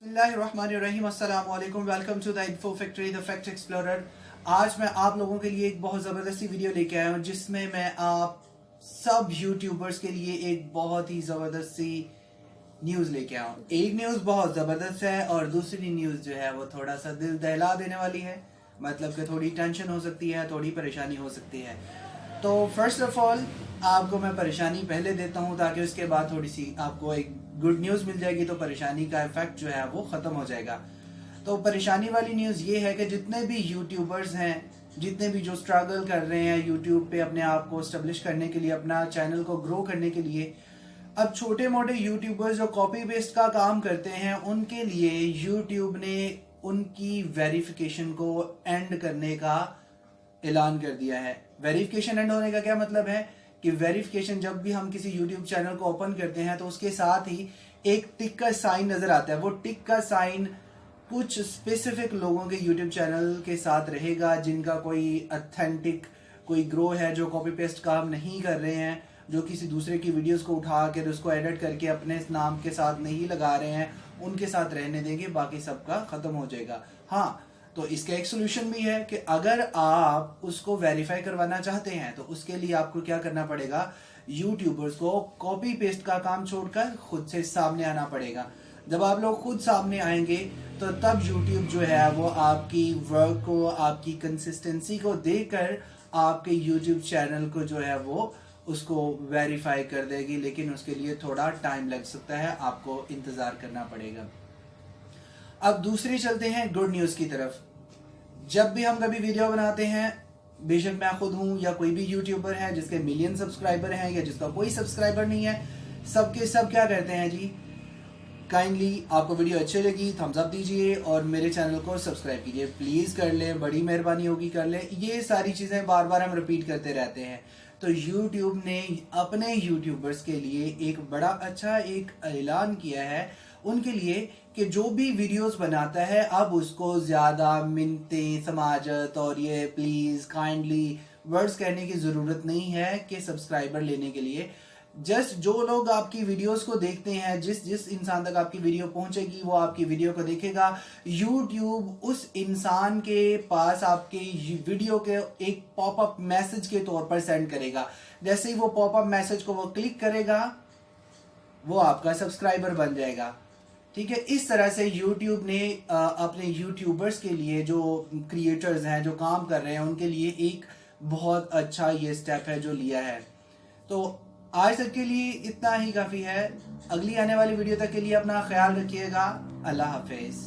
बिस्मिल्लाहिर्रहमानिर्रहीम, अस्सलाम वालेकुम। Welcome to the Info Factory, the Fact Explorer. आज मैं आप लोगों के लिए एक बहुत ज़बरदस्ती वीडियो लेके आया हूँ जिसमें मैं आप सब यूट्यूबर्स के लिए एक बहुत ही ज़बरदस्ती न्यूज़ लेके आया हूँ। एक न्यूज़ बहुत ज़बरदस्त है और दूसरी न्यूज़ जो है वो थोड़ा सा दिल दहला देने वाली है। मतलब कि थोड़ी टेंशन हो सकती है, थोड़ी परेशानी हो सकती है। तो फर्स्ट ऑफ ऑल आपको मैं परेशानी पहले देता हूँ ताकि उसके बाद थोड़ी सी आपको एक गुड न्यूज़ मिल जाएगी, तो परेशानी का इफेक्ट जो है वो ख़त्म हो जाएगा। तो परेशानी वाली न्यूज़ ये है कि जितने भी यूट्यूबर्स हैं, जितने भी जो स्ट्रगल कर रहे हैं यूट्यूब पे अपने आप को स्टेब्लिश करने के लिए, अपना चैनल को ग्रो करने के लिए, अब छोटे मोटे यूट्यूबर्स जो कॉपी पेस्ट का काम करते हैं उनके लिए यूट्यूब ने उनकी वेरिफिकेशन को एंड करने का ऐलान कर दिया है। वेरिफिकेशन एंड होने का क्या मतलब है कि वेरिफिकेशन जब भी हम किसी यूट्यूब चैनल को ओपन करते हैं तो उसके साथ ही एक टिक का साइन नजर आता है। वो टिक का साइन कुछ स्पेसिफिक लोगों के यूट्यूब चैनल के साथ रहेगा जिनका कोई ऑथेंटिक कोई ग्रो है, जो कॉपी पेस्ट काम नहीं कर रहे हैं, जो किसी दूसरे की वीडियोस को उठा कर उसको एडिट करके अपने नाम के साथ नहीं लगा रहे हैं, उनके साथ रहने देंगे, बाकी सबका खत्म हो जाएगा। हाँ, तो इसका एक सोल्यूशन भी है कि अगर आप उसको वेरीफाई करवाना चाहते हैं तो उसके लिए आपको क्या करना पड़ेगा, यूट्यूबर्स को कॉपी पेस्ट का काम छोड़कर खुद से सामने आना पड़ेगा। जब आप लोग खुद सामने आएंगे तो तब यूट्यूब जो है वो आपकी वर्क को, आपकी कंसिस्टेंसी को देखकर आपके यूट्यूब चैनल को जो है वो उसको वेरीफाई कर देगी, लेकिन उसके लिए थोड़ा टाइम लग सकता है, आपको इंतजार करना पड़ेगा। अब दूसरी चलते हैं गुड न्यूज़ की तरफ। जब भी हम कभी वीडियो बनाते हैं, बेशक मैं खुद हूं या कोई भी यूट्यूबर है जिसके मिलियन सब्सक्राइबर हैं या जिसका कोई सब्सक्राइबर नहीं है, सबके सब क्या करते हैं जी, काइंडली आपको वीडियो अच्छी लगी थम्स अप दीजिए और मेरे चैनल को सब्सक्राइब कीजिए, प्लीज़ कर ले, बड़ी मेहरबानी होगी कर ले। ये सारी चीज़ें बार बार हम रिपीट करते रहते हैं। तो यूट्यूब ने अपने यूट्यूबर्स के लिए एक बड़ा अच्छा एक ऐलान किया है उनके लिए कि जो भी वीडियोस बनाता है अब उसको ज़्यादा मिन्नतें, समाजत और ये प्लीज़, काइंडली वर्ड्स कहने की ज़रूरत नहीं है कि सब्सक्राइबर लेने के लिए। जस्ट जो लोग आपकी वीडियोस को देखते हैं, जिस जिस इंसान तक आपकी वीडियो पहुंचेगी वो आपकी वीडियो को देखेगा। यूट्यूब उस इंसान के पास आपके वीडियो के एक पॉपअप मैसेज के तौर पर सेंड करेगा। जैसे ही वो पॉपअप मैसेज को वो क्लिक करेगा वो आपका सब्सक्राइबर बन जाएगा। ठीक है, इस तरह से YouTube ने अपने यूट्यूबर्स के लिए, जो क्रिएटर्स हैं, जो काम कर रहे हैं, उनके लिए एक बहुत अच्छा ये स्टेप है जो लिया है। तो आज तक के लिए इतना ही काफ़ी है। अगली आने वाली वीडियो तक के लिए अपना ख्याल रखिएगा। अल्लाह हाफिज़।